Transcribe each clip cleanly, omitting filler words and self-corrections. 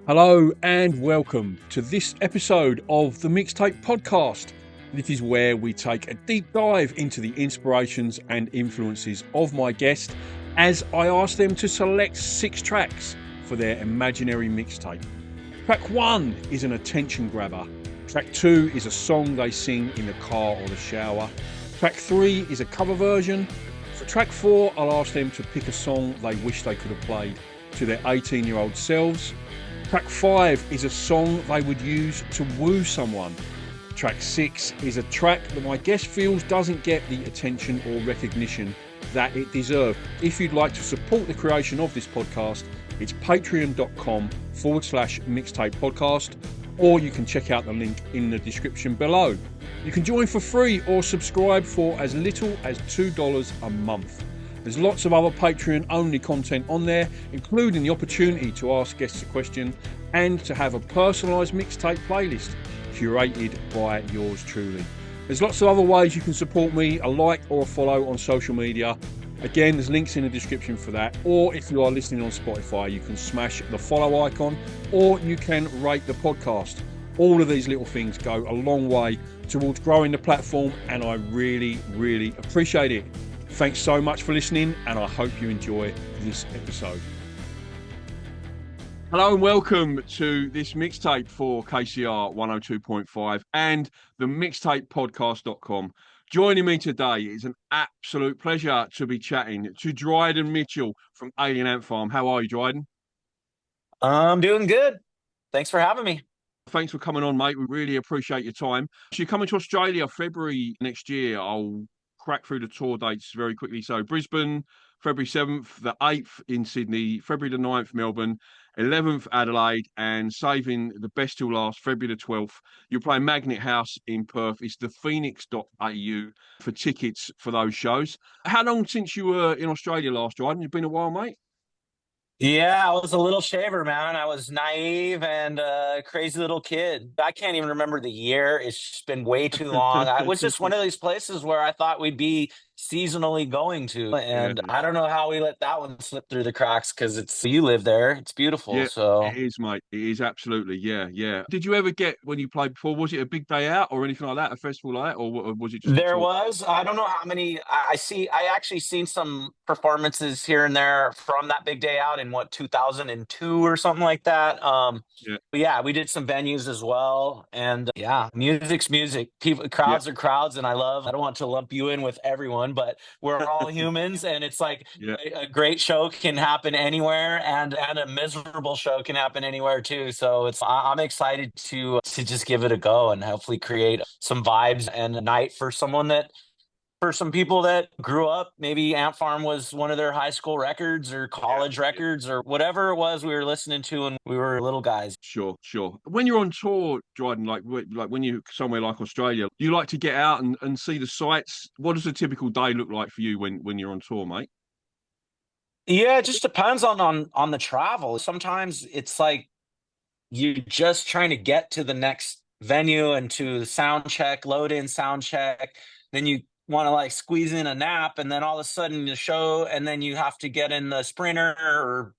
Hello and welcome to this episode of the Mixtape podcast. This is where we take a deep dive into the inspirations and influences of my guest as I ask them to select 6 tracks for their imaginary mixtape. Track 1 is an attention grabber. Track 2 is a song they sing in the car or the shower. Track 3 is a cover version. For track 4, I'll ask them to pick a song they wish they could have played to their 18-year-old selves. Track 5 is a song they would use to woo someone. Track 6 is a track that my guest feels doesn't get the attention or recognition that it deserves. If you'd like to support the creation of this podcast, it's patreon.com/mixtape podcast, or you can check out the link in the description below. You can join for free or subscribe for as little as $2 a month. There's lots of other Patreon-only content on there, including the opportunity to ask guests a question and to have a personalised mixtape playlist curated by yours truly. There's lots of other ways you can support me, a like or a follow on social media. Again, there's links in the description for that. Or if you are listening on Spotify, you can smash the follow icon or you can rate the podcast. All of these little things go a long way towards growing the platform, and I really, really appreciate it. Thanks so much for listening, and I hope you enjoy this episode. Hello and welcome to this mixtape for KCR 102.5 and the mixtapepodcast.com. Joining me today is an absolute pleasure to be chatting to Dryden Mitchell from Alien Ant Farm. How are you, Dryden? I'm doing good. Thanks for having me. Thanks for coming on, mate. We really appreciate your time. So you're coming to Australia February next year. I'll crack through the tour dates very quickly. So Brisbane, February 7th, the 8th in Sydney, February the 9th, Melbourne, 11th, Adelaide, and saving the best till last, February the 12th. You're playing Magnet House in Perth. It's the phoenix.au for tickets for those shows. How long since you were in Australia last, Dryden? You've been a while, mate? Yeah, I was a little shaver, man. I was naive and a crazy little kid. I can't even remember the year. It's just been way too long. I was just one of these places where I thought we'd be seasonally going to. And Yeah. I don't know how we let that one slip through the cracks because you live there. It's beautiful. Yeah, So it is, mate. It is absolutely. Yeah, yeah. Did you ever get, when you played before, was it a big day out or anything like that, a festival like that, or was it just a there tour? was, I don't know how many I see. I actually seen some performances here and there from that big day out in 2002 or something like that. Yeah, But yeah, we did some venues as well. And yeah, music's music. People, yeah, crowds are crowds. And I don't want to lump you in with everyone, but we're all humans. And it's like yeah. a great show can happen anywhere, and a miserable show can happen anywhere too. So I'm excited to just give it a go and hopefully create some vibes and a night for some people that grew up, maybe Ant Farm was one of their high school records or college Yeah. records or whatever it was we were listening to when we were little guys. Sure, sure. When you're on tour, Dryden, like when you're somewhere like Australia, do you like to get out and see the sights? What does a typical day look like for you when you're on tour, mate? Yeah, it just depends on the travel. Sometimes it's like you're just trying to get to the next venue and to sound check, load in sound check. Then you want to like squeeze in a nap, and then all of a sudden the show, and then you have to get in the sprinter or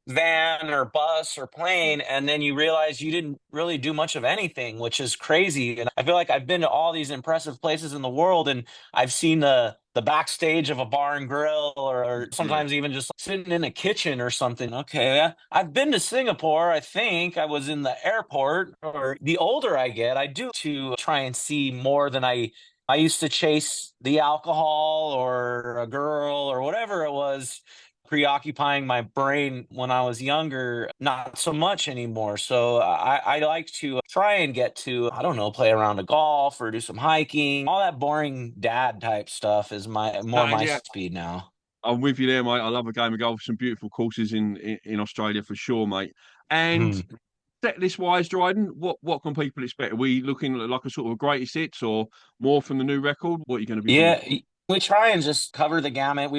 van or bus or plane, and then you realize you didn't really do much of anything, which is crazy. And I feel like I've been to all these impressive places in the world, and I've seen the backstage of a bar and grill, or Yeah. sometimes even just sitting in a kitchen or something. Okay, yeah. I've been to Singapore. I think I was in the airport. Or the older I get, I do to try and see more than I used to chase the alcohol or a girl or whatever it was preoccupying my brain when I was younger, not so much anymore. So I like to try and get to, I don't know, play around a golf or do some hiking. All that boring dad type stuff is my Yeah, speed now. I'm with you there, mate. I love a game of golf. Some beautiful courses in Australia for sure, mate. And Mhm. set list wise, Dryden, what can people expect? Are we looking at like a sort of greatest hits or more from the new record? What are you going to be bringing? Yeah, we try and just cover the gamut.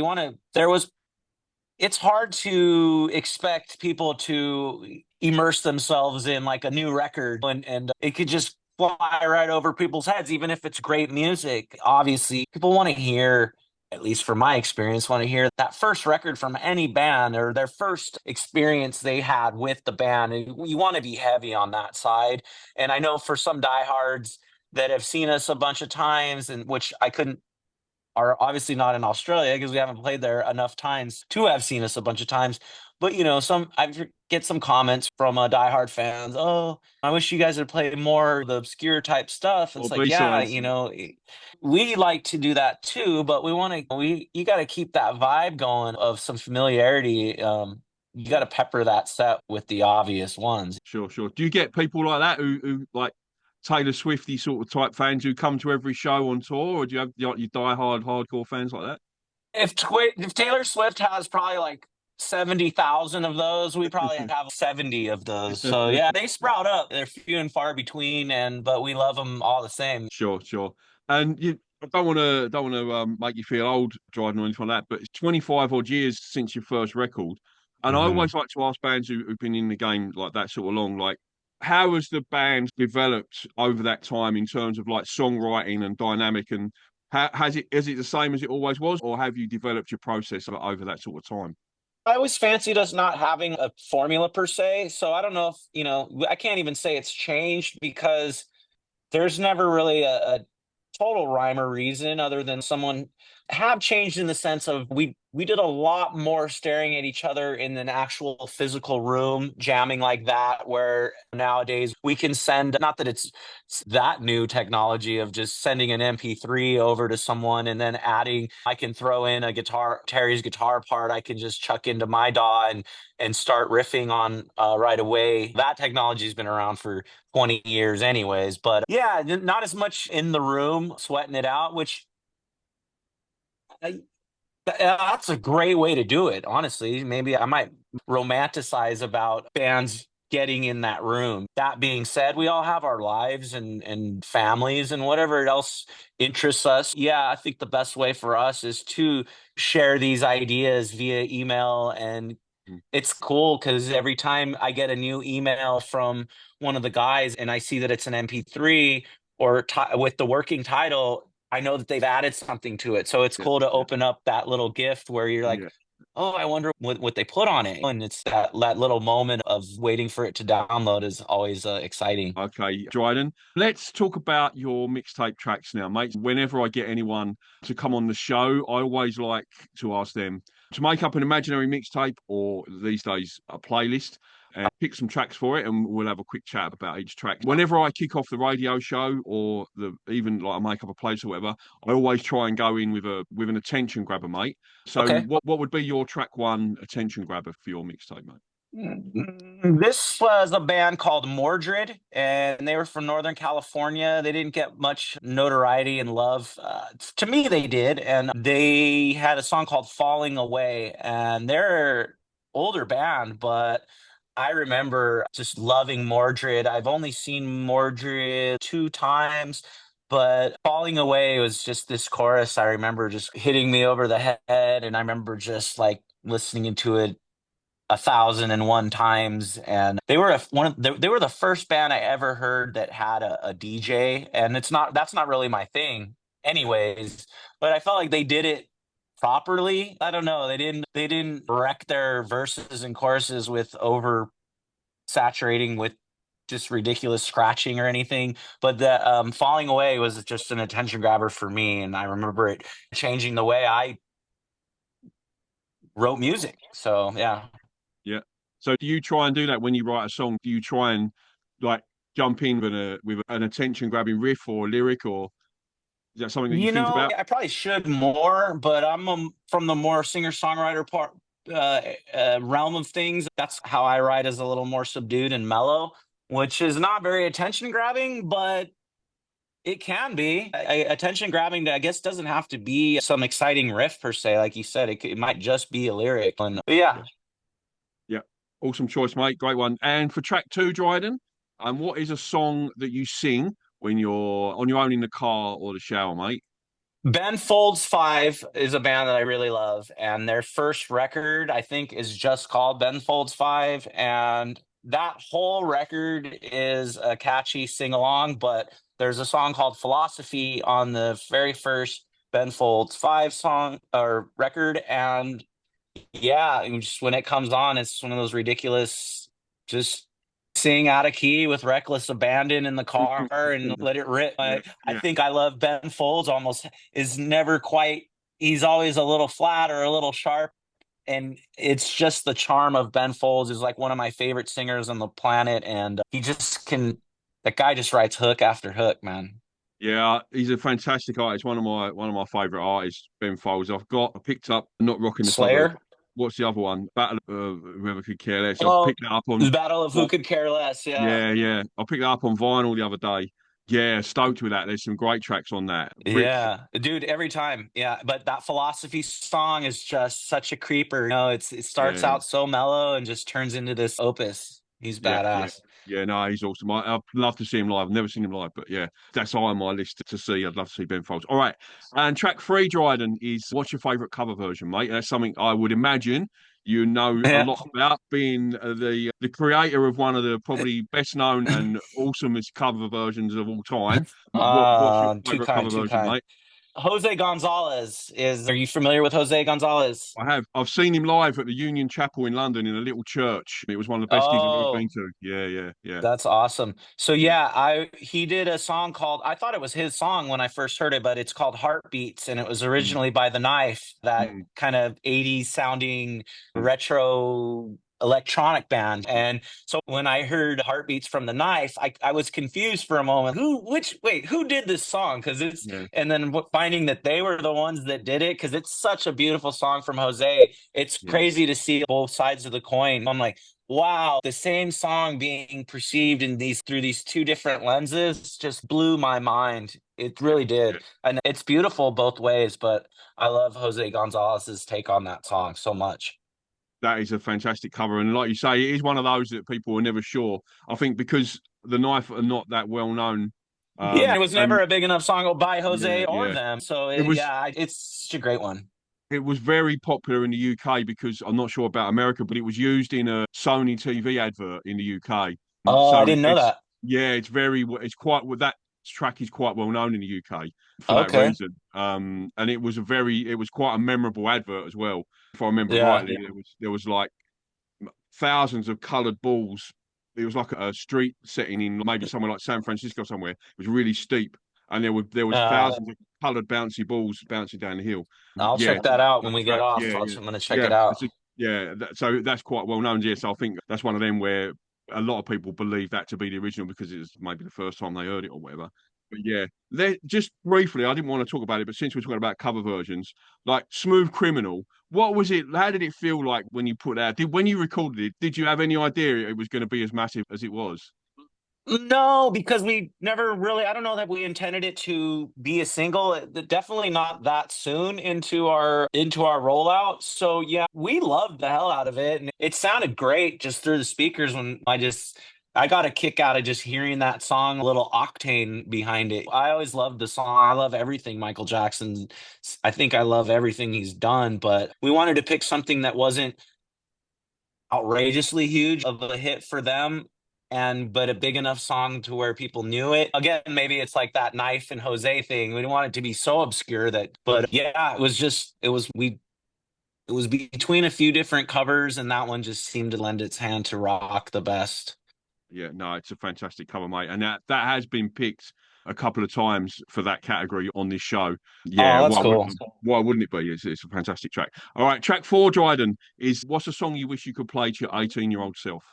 It's hard to expect people to immerse themselves in like a new record, and it could just fly right over people's heads, even if it's great music. Obviously, people want to hear at least from my experience, want to hear that first record from any band or their first experience they had with the band. And you want to be heavy on that side. And I know for some diehards that have seen us a bunch of times, and which I couldn't are obviously not in Australia because we haven't played there enough times to have seen us a bunch of times. But some I get some comments from diehard fans. Oh, I wish you guys had played more of the obscure type stuff. Or It's like, yeah, B-sides? we like to do that too, but you got to keep that vibe going of some familiarity. You got to pepper that set with the obvious ones. Sure, sure. Do you get people like that who like Taylor Swifty sort of type fans who come to every show on tour, or do you have like your diehard hardcore fans like that? If Taylor Swift has probably like 70,000 of those, we probably have 70 of those. So yeah, they sprout up. They're few and far between, but we love them all the same. Sure, sure. And I don't want to make you feel old, Dryden, or anything like that. But it's 25 odd years since your first record, and I Hmm. always like to ask bands who've been in the game like that sort of long, like, how has the band developed over that time in terms of like songwriting and dynamic, and how has it is it the same as it always was, or have you developed your process over that sort of time? I always fancied us not having a formula per se. So I don't know if, I can't even say it's changed because there's never really a total rhyme or reason other than someone have changed in the sense of we did a lot more staring at each other in an actual physical room jamming like that, where nowadays we can send, not that it's that new technology of just sending an mp3 over to someone and then adding, I can throw in a guitar, Terry's guitar part, I can just chuck into my DAW and start riffing on right away. That technology has been around for 20 years anyways, but yeah, not as much in the room sweating it out, which I, that's a great way to do it, honestly. Maybe I might romanticize about bands getting in that room. That being said, we all have our lives and families and whatever else interests us. Yeah, I think the best way for us is to share these ideas via email. And Mm. it's cool because every time I get a new email from one of the guys and I see that it's an MP3 or with the working title, I know that they've added something to it. So it's Yeah, cool to yeah, open up that little gift where you're like, yeah. oh, I wonder what they put on it. And it's that little moment of waiting for it to download is always exciting. Okay, Dryden. Let's talk about your mixtape tracks now, mate. Whenever I get anyone to come on the show, I always like to ask them to make up an imaginary mixtape or these days a playlist and pick some tracks for it, and we'll have a quick chat about each track. Whenever I kick off the radio show or the even like I make up a playlist or whatever, I always try and go in with an attention grabber, mate. So Okay. what would be your track one attention grabber for your mixtape, mate? This was a band called Mordred, and they were from Northern California. They didn't get much notoriety and love. To me, they did, and they had a song called "Falling Away." And they're older band, but I remember just loving Mordred. I've only seen Mordred two times, but "Falling Away" was just this chorus. I remember just hitting me over the head, and I remember just like listening into it 1,001 times. And they were they were the first band I ever heard that had a DJ, and that's not really my thing anyways, but I felt like they did it properly. I don't know, they didn't wreck their verses and choruses with over saturating with just ridiculous scratching or anything, but the "Falling Away" was just an attention grabber for me, and I remember it changing the way I wrote music. So yeah. Yeah. So do you try and do that when you write a song? Do you try and like jump in with an attention grabbing riff or lyric, or is that something that you think about? I probably should more, but I'm from the more singer-songwriter part realm of things. That's how I write, is a little more subdued and mellow, which is not very attention grabbing, but it can be. Attention grabbing, I guess, doesn't have to be some exciting riff per se. Like you said, it might just be a lyric. But yeah, Yeah. Yeah. Awesome choice, mate. Great one. And for track two, Dryden, what is a song that you sing when you're on your own in the car or the shower, mate? Ben Folds Five is a band that I really love, and their first record, I think, is just called Ben Folds Five, and that whole record is a catchy sing along. But there's a song called "Philosophy" on the very first Ben Folds 5 song or record. And yeah, and just when it comes on, it's one of those ridiculous, just sing out of key with reckless abandon in the car and let it rip. Yeah, I yeah, think I love Ben Folds almost is never quite, he's always a little flat or a little sharp. And it's just the charm of Ben Folds is like one of my favorite singers on the planet. And he just can, that guy just writes hook after hook, man. yeah. He's a fantastic artist. One of my favorite artists, Ben Folds. I picked up Not Rocking the Suburbs. Slayer. What's the other one? Battle of Whoever Could Care Less. I Oh, picked that up on. the Battle of Who What? Could Care Less. Yeah. Yeah, yeah. I picked that up on vinyl the other day. Yeah, stoked with that. There's some great tracks on that. Brick. Yeah, dude, every time. Yeah, but that philosophy song is just such a creeper. It starts Yeah, out so mellow and just turns into this opus. He's yeah, yeah. badass. Yeah, no, he's awesome. I'd love to see him live. I've never seen him live, but yeah, that's high on my list to see. I'd love to see Ben Folds. All right. And track three, Dryden, is what's your favourite cover version, mate? That's something I would imagine you know a Yeah. lot about, being the creator of one of the probably best known and awesomest cover versions of all time. What's your Too favourite kind, cover too version, kind. mate? Jose Gonzalez are you familiar with Jose Gonzalez? I have. I've seen him live at the Union Chapel in London in a little church. It was one of the best gigs I've ever been Oh, to. Yeah, yeah, yeah, that's awesome. So yeah. yeah, he did a song called, I thought it was his song when I first heard it, but it's called Heartbeats, and it was Mm, originally by The Knife, that mm, kind of 80s sounding mm, retro electronic band. And so when I heard Heartbeats from The Knife, I was confused for a moment. Who did this song? Because it's, yeah, and then finding that they were the ones that did it, because it's such a beautiful song from Jose. It's yeah. crazy to see both sides of the coin. I'm like, wow, the same song being perceived in these through these two different lenses just blew my mind. It really Yeah. did. And it's beautiful both ways, but I love Jose Gonzalez's take on that song so much. That is a fantastic cover, and like you say, it is one of those that people are never sure. I think because the Knife are not that well known, Yeah, it was never and a big enough song by yeah, Jose or yeah, them. So it was yeah, it's such a great one. it was very popular in the UK because I'm not sure about America, but it was used in a Sony TV advert in the UK. Oh, I So didn't know it's that. yeah, it's quite that track is quite well known in the UK for that Okay. reason. And it was quite a memorable advert as well. If I remember Yeah. rightly, there was like thousands of coloured balls. It was like a street setting in maybe somewhere like San Francisco somewhere. It was really steep, and there was Uh, thousands of coloured bouncy balls bouncing down the hill. I'll Yeah, check that out when that we get track. off. Yeah, yeah, I'm gonna check yeah. it out. It's a, yeah. So that's quite well known. Yeah, so I think that's one of them where a lot of people believe that to be the original because it was maybe the first time they heard it or whatever. But yeah, just briefly, I didn't want to talk about it, but since we're talking about cover versions, like Smooth Criminal, what was it? How did it feel like when you put that? When you recorded it? Did you have any idea it was going to be as massive as it was? No, because we never really, I don't know that we intended it to be a single. Definitely not that soon into our rollout. So yeah, we loved the hell out of it. And it sounded great just through the speakers when I got a kick out of just hearing that song, a little octane behind it. I always loved the song. I love everything Michael Jackson. I think I love everything he's done, but we wanted to pick something that wasn't outrageously huge of a hit for them, and but a big enough song to where people knew it. Again, maybe it's like that Knife and Jose thing. We didn't want it to be so obscure that, but yeah, it was between a few different covers, and that one just seemed to lend its hand to rock the best. Yeah, no, it's a fantastic cover, mate, and that has been picked a couple of times for that category on this show. Yeah, Oh, that's cool. why wouldn't it be? It's a fantastic track. All right, track four, Dryden, is what's a song you wish you could play to your 18-year-old self?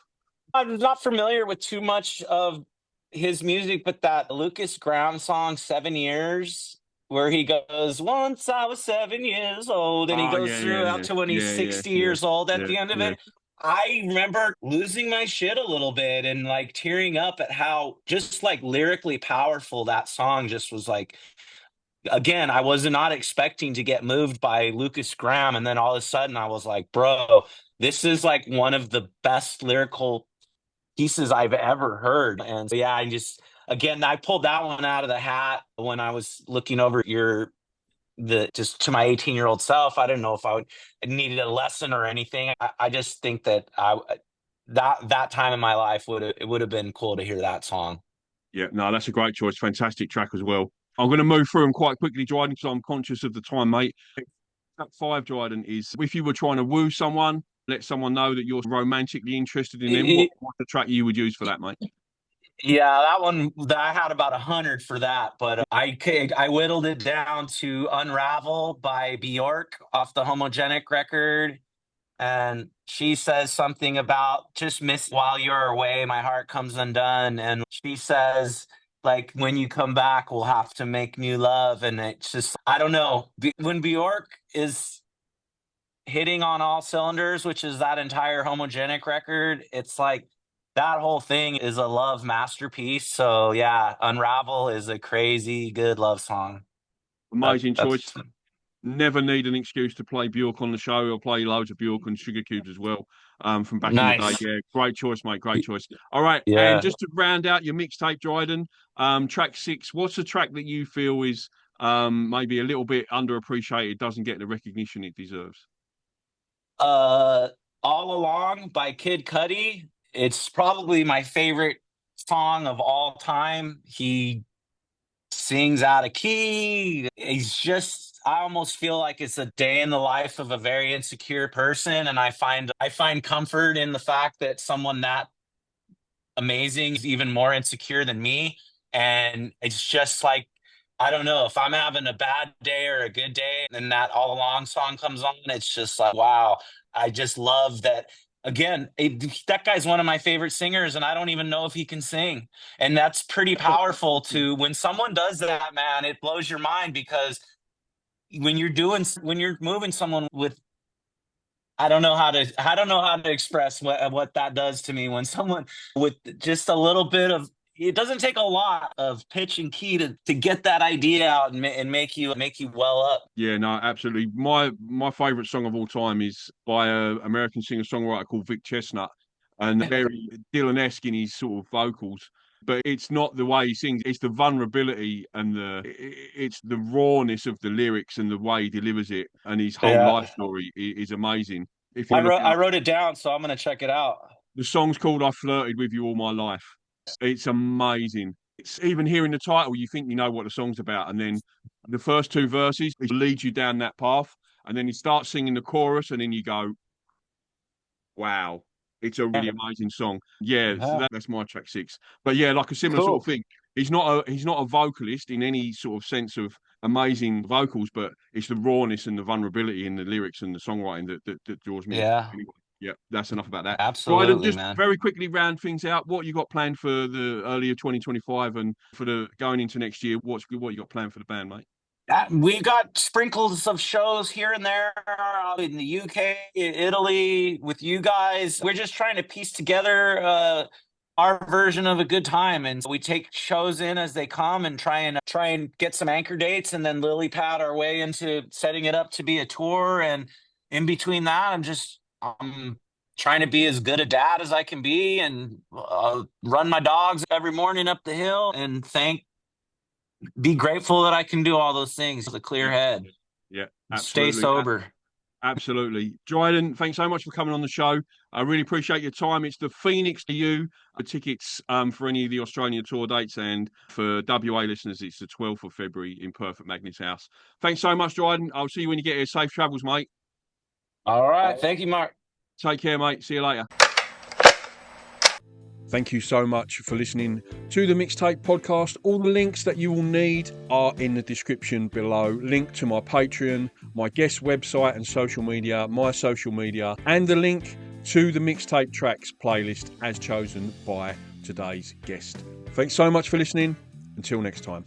I'm not familiar with too much of his music, but that Lucas Graham song, 7 Years, where he goes, once I was 7 years old, and he Oh, goes yeah, yeah, through out yeah, to when he's yeah, yeah, 60 yeah, years old at yeah, the end of yeah, it. I remember losing my shit a little bit and like tearing up at how just like lyrically powerful that song just was like. Again, I was not expecting to get moved by Lucas Graham, and then all of a sudden I was like, bro, this is like one of the best lyrical pieces I've ever heard. And so, yeah, again, I pulled that one out of the hat when I was looking over the just to my 18-year-old self. I didn't know if I needed a lesson or anything. I just think that that time in my life it would have been cool to hear that song. yeah. No, that's a great choice. Fantastic track as well. I'm going to move through them quite quickly, Dryden, because I'm conscious of the time, mate. Track 5, Dryden, is if you were trying to woo someone, let someone know that you're romantically interested in them. What's the track you would use for that, mate? Yeah, that one I had about 100 for that, but I whittled it down to "Unravel" by Bjork off the Homogenic record, and she says something about just miss while you're away, my heart comes undone, and she says like when you come back, we'll have to make new love, and it's just I don't know when Bjork is hitting on all cylinders, which is that entire Homogenic record. It's like that whole thing is a love masterpiece. So yeah, Unravel is a crazy good love song. Amazing choice. That's Never need an excuse to play Bjork on the show. I'll play loads of Bjork and Sugar Cubes as well from back in the day. nice. Yeah, great choice, mate. Great choice. All right. And Yeah. just to round out your mixtape, Dryden, track 6, what's a track that you feel is maybe a little bit underappreciated, doesn't get the recognition it deserves? Uh All Along by Kid Cudi. It's probably my favorite song of all time. He sings out of key. He's just I almost feel like it's a day in the life of a very insecure person, and I find comfort in the fact that someone that amazing is even more insecure than me. And it's just like I don't know if I'm having a bad day or a good day, and then that All Along song comes on. It's just like wow, I just love that. Again, that guy's one of my favorite singers, and I don't even know if he can sing. And that's pretty powerful to when someone does that, man. It blows your mind because when you're moving someone with I don't know how to express what that does to me when someone with just a little bit of it doesn't take a lot of pitch and key to get that idea out and, and make you well up. Yeah, no, absolutely. My favourite song of all time is by a American singer-songwriter called Vic Chestnut, and very Dylan-esque in his sort of vocals. But it's not the way he sings; it's the vulnerability and it's the rawness of the lyrics and the way he delivers it, and his whole life Yeah. story is amazing. If you look it I up, wrote it down, so I'm gonna check it out. the song's called "I Flirted with You All My Life." It's amazing. It's even hearing the title, you think you know what the song's about, and then the first 2 verses it leads you down that path, and then he starts singing the chorus, and then you go, "Wow, it's a really amazing song." Yeah, so Yeah. that's my track 6. But yeah, like a similar sort of Cool. thing. He's not a vocalist in any sort of sense of amazing vocals, but it's the rawness and the vulnerability in the lyrics and the songwriting that draws me in. Yeah. Anyway, yeah, that's enough about that. Dryden, Absolutely, just man. very quickly round things out. What you got planned for the earlier 2025 and for the going into next year? What you got planned for the band, mate? We got sprinkles of shows here and there in the UK, in Italy, with you guys. We're just trying to piece together our version of a good time, and we take shows in as they come and try and get some anchor dates, and then lily pad our way into setting it up to be a tour. And in between that, I'm trying to be as good a dad as I can be, and run my dogs every morning up the hill, and be grateful that I can do all those things with a clear head. Yeah, Stay absolutely. sober. Absolutely. Dryden, thanks so much for coming on the show. I really appreciate your time. It's the Phoenix to you. The tickets for any of the Australian tour dates, and for WA listeners, it's the 12th of February in Perth at Magnus House. Thanks so much, Dryden. I'll see you when you get here. Safe travels, mate. All right. Thank you, Mark. Take care, mate. See you later. Thank you so much for listening to the Mixtape podcast. All the links that you will need are in the description below. Link to my Patreon, my guest website and social media, my social media, and the link to the Mixtape tracks playlist as chosen by today's guest. Thanks so much for listening. Until next time.